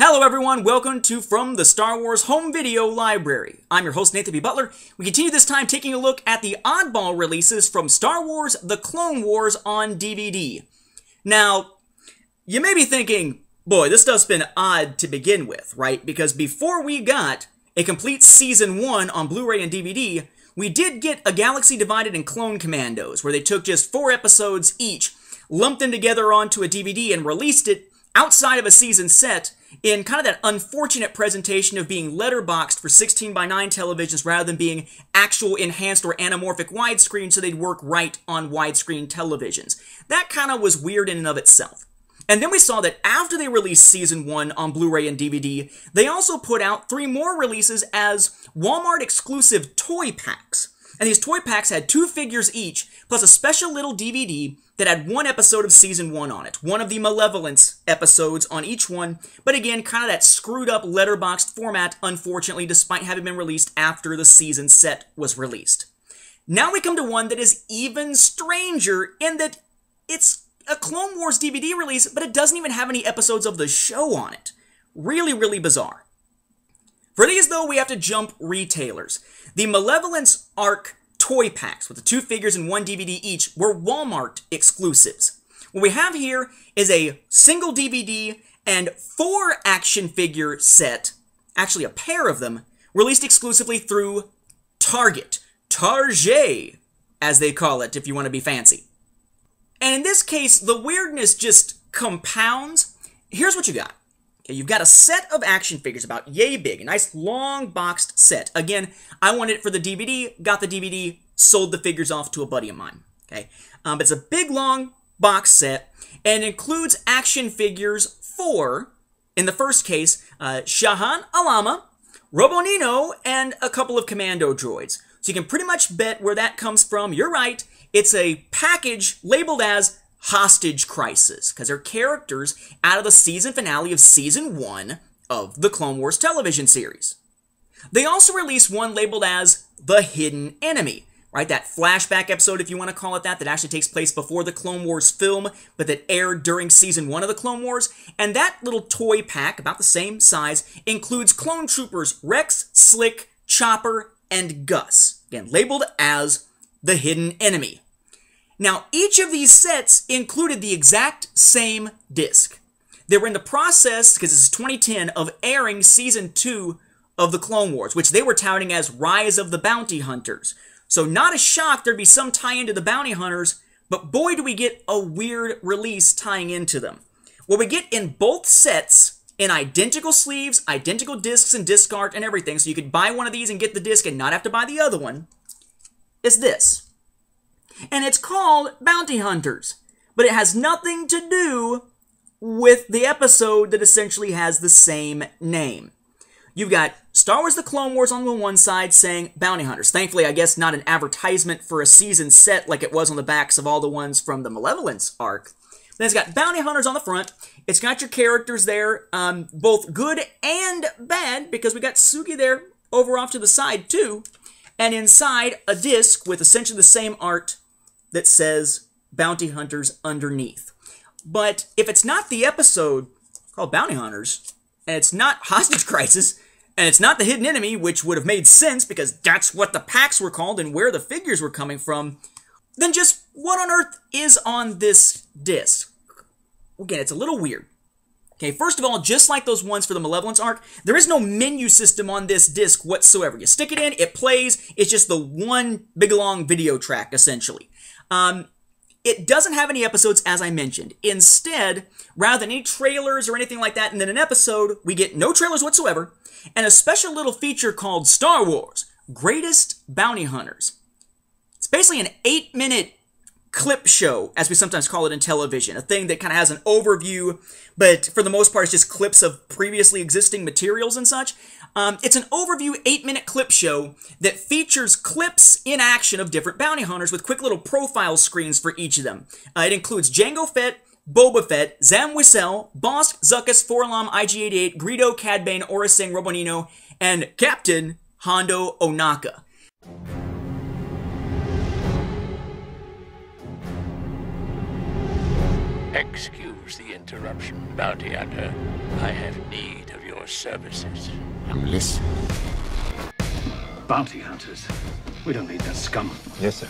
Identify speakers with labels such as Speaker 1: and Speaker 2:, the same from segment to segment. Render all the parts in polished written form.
Speaker 1: Hello everyone, welcome to From the Star Wars Home Video Library. I'm your host Nathan B. Butler. We continue this time taking a look at the oddball releases from Star Wars The Clone Wars on DVD. Now, you may be thinking, boy, this stuff's been odd to begin with, right? Because before we got a complete Season 1 on Blu-ray and DVD, we did get A Galaxy Divided and Clone Commandos, where they took just 4 episodes each, lumped them together onto a DVD, and released it outside of a season set in kind of that unfortunate presentation of being letterboxed for 16:9 televisions rather than being actual enhanced or anamorphic widescreen so they'd work right on widescreen televisions. That kind of was weird in and of itself. And then we saw that after they released Season 1 on Blu-ray and DVD, they also put out 3 more releases as Walmart-exclusive toy packs. And these toy packs had 2 figures each, plus a special little DVD that had 1 episode of Season 1 on it. One of the Malevolence episodes on each one, but again, kind of that screwed-up letterboxed format, unfortunately, despite having been released after the season set was released. Now we come to one that is even stranger in that it's a Clone Wars DVD release, but it doesn't even have any episodes of the show on it. Really, really bizarre. For these, though, we have to jump retailers. The Malevolence Arc toy packs with the 2 figures and 1 DVD each were Walmart exclusives. What we have here is a single DVD and 4 action figure set, actually a pair of them, released exclusively through Target. Target, as they call it, if you want to be fancy. And in this case, the weirdness just compounds. Here's what you got. Okay, you've got a set of action figures about yay big, a nice long boxed set. Again, I wanted it for the DVD, got the DVD, sold the figures off to a buddy of mine. Okay, but it's a big long box set and includes action figures for, in the first case, Shahan Alama, Robonino, and a couple of commando droids. So you can pretty much bet where that comes from. You're right. It's a package labeled as Hostage Crisis, because they're characters out of the season finale of Season 1 of the Clone Wars television series. They also released one labeled as The Hidden Enemy, right? That flashback episode, if you want to call it that actually takes place before the Clone Wars film, but that aired during Season 1 of the Clone Wars. And that little toy pack, about the same size, includes clone troopers Rex, Slick, Chopper, and Gus, again, labeled as The Hidden Enemy. Now, each of these sets included the exact same disc. They were in the process, because this is 2010, of airing Season 2 of the Clone Wars, which they were touting as Rise of the Bounty Hunters. So not a shock there'd be some tie-in to the Bounty Hunters, but boy do we get a weird release tying into them. What we get in both sets, in identical sleeves, identical discs and disc art and everything, so you could buy one of these and get the disc and not have to buy the other one, is this. And it's called Bounty Hunters, but it has nothing to do with the episode that essentially has the same name. You've got Star Wars The Clone Wars on the one side saying Bounty Hunters. Thankfully, I guess not an advertisement for a season set like it was on the backs of all the ones from the Malevolence arc. Then it's got Bounty Hunters on the front. It's got your characters there, both good and bad, because we got Suki there over off to the side too. And inside, a disc with essentially the same art that says Bounty Hunters underneath. But if it's not the episode called Bounty Hunters, and it's not Hostage Crisis, and it's not The Hidden Enemy, which would have made sense because that's what the packs were called and where the figures were coming from, then just what on earth is on this disc? Again, it's a little weird. Okay, first of all, just like those ones for the Malevolence arc, there is no menu system on this disc whatsoever. You stick it in, it plays, it's just the one big long video track, essentially. It doesn't have any episodes, as I mentioned. Instead, rather than any trailers or anything like that, and then an episode, we get no trailers whatsoever, and a special little feature called Star Wars Greatest Bounty Hunters. It's basically an 8-minute clip show, as we sometimes call it in television, a thing that kind of has an overview, but for the most part, it's just clips of previously existing materials and such. It's an overview 8-minute clip show that features clips in action of different bounty hunters with quick little profile screens for each of them. It includes Jango Fett, Boba Fett, Zam Wesell, Bosk, Zuckuss, Forlam, IG-88, Greedo, Cad Bane, Aurra Sing, Robonino, and Captain Hondo Ohnaka.
Speaker 2: Excuse the interruption, Bounty Hunter. I have need of your services. I'm listening.
Speaker 3: Bounty hunters. We don't need that scum.
Speaker 2: Yes, sir.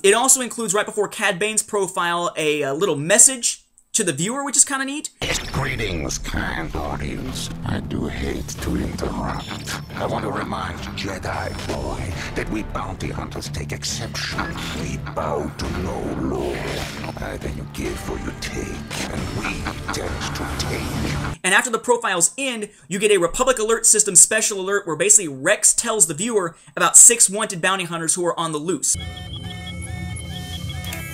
Speaker 1: It also includes, right before Cad Bane's profile, a little message to the viewer, which is kind of neat.
Speaker 2: Greetings, kind audience. I do hate to interrupt. I want to remind Jedi boy that we bounty hunters take exception. We bow to no law. Either you give or you take, and we tend to take.
Speaker 1: And after the profiles end, you get a Republic Alert System special alert where basically Rex tells the viewer about 6 wanted bounty hunters who are on the loose.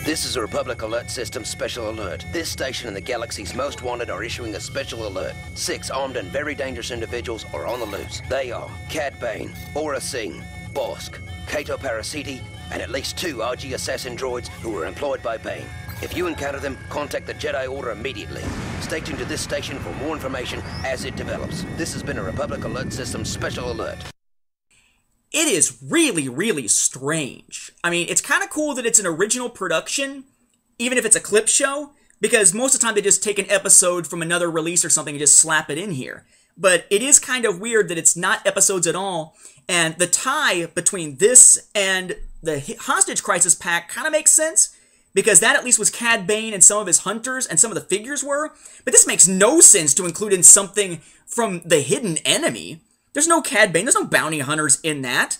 Speaker 4: This is a Republic Alert System special alert. This station and the galaxy's most wanted are issuing a special alert. 6 armed and very dangerous individuals are on the loose. They are Cad Bane, Aura Singh, Bosk, Kato Parasiti, and at least 2 RG assassin droids who were employed by Bane. If you encounter them, contact the Jedi Order immediately. Stay tuned to this station for more information as it develops. This has been a Republic Alert System special alert.
Speaker 1: It is really, really strange. I mean, it's kind of cool that it's an original production, even if it's a clip show, because most of the time they just take an episode from another release or something and just slap it in here. But it is kind of weird that it's not episodes at all, and the tie between this and the Hostage Crisis pack kind of makes sense, because that at least was Cad Bane and some of his hunters, and some of the figures were, but this makes no sense to include in something from the Hidden Enemy. There's no Cad Bane, there's no bounty hunters in that,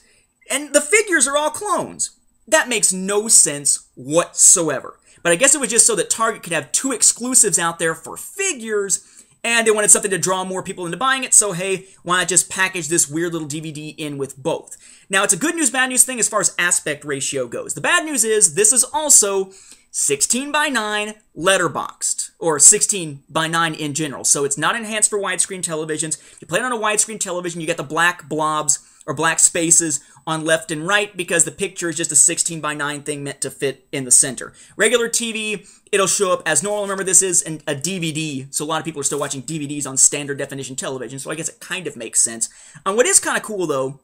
Speaker 1: and the figures are all clones. That makes no sense whatsoever. But I guess it was just so that Target could have 2 exclusives out there for figures, and they wanted something to draw more people into buying it, so hey, why not just package this weird little DVD in with both? Now, it's a good news, bad news thing as far as aspect ratio goes. The bad news is, this is also 16:9 letterboxed, or 16:9 in general, so it's not enhanced for widescreen televisions. If you play it on a widescreen television, you get the black blobs, or black spaces, on left and right, because the picture is just a 16:9 thing meant to fit in the center. Regular TV, it'll show up as normal. Remember, this is a DVD, so a lot of people are still watching DVDs on standard definition television, so I guess it kind of makes sense. What is kind of cool, though,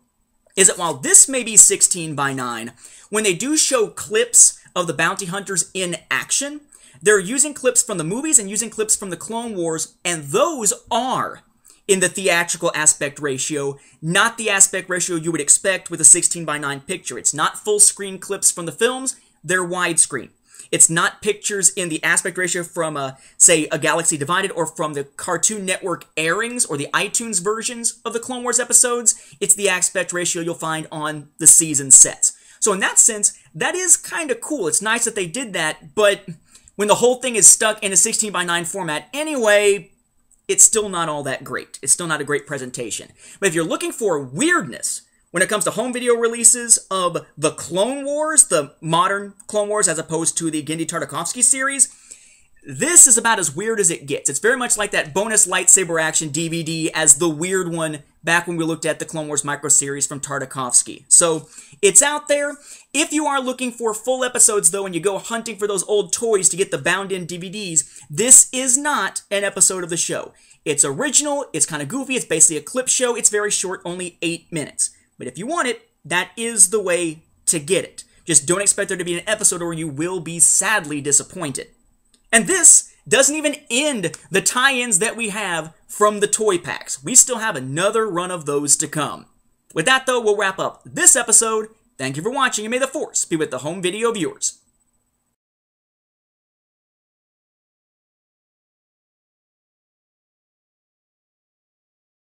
Speaker 1: is that while this may be 16:9, when they do show clips of the bounty hunters in action, they're using clips from the movies and using clips from the Clone Wars, and those are in the theatrical aspect ratio, not the aspect ratio you would expect with a 16:9 picture. It's not full screen clips from the films, they're widescreen. It's not pictures in the aspect ratio from, say, A Galaxy Divided or from the Cartoon Network airings or the iTunes versions of the Clone Wars episodes. It's the aspect ratio you'll find on the season sets. So in that sense, that is kind of cool. It's nice that they did that, but when the whole thing is stuck in a 16:9 format anyway, it's still not all that great. It's still not a great presentation. But if you're looking for weirdness when it comes to home video releases of the Clone Wars, the modern Clone Wars as opposed to the Genndy Tartakovsky series, this is about as weird as it gets. It's very much like that bonus lightsaber action DVD as the weird one back when we looked at the Clone Wars micro series from Tartakovsky. So it's out there. If you are looking for full episodes, though, and you go hunting for those old toys to get the bound-in DVDs, this is not an episode of the show. It's original, it's kind of goofy, it's basically a clip show, it's very short, only 8 minutes. But if you want it, that is the way to get it. Just don't expect there to be an episode or you will be sadly disappointed. And this doesn't even end the tie-ins that we have from the toy packs. We still have another run of those to come. With that, though, we'll wrap up this episode. Thank you for watching, and may the Force be with the home video viewers.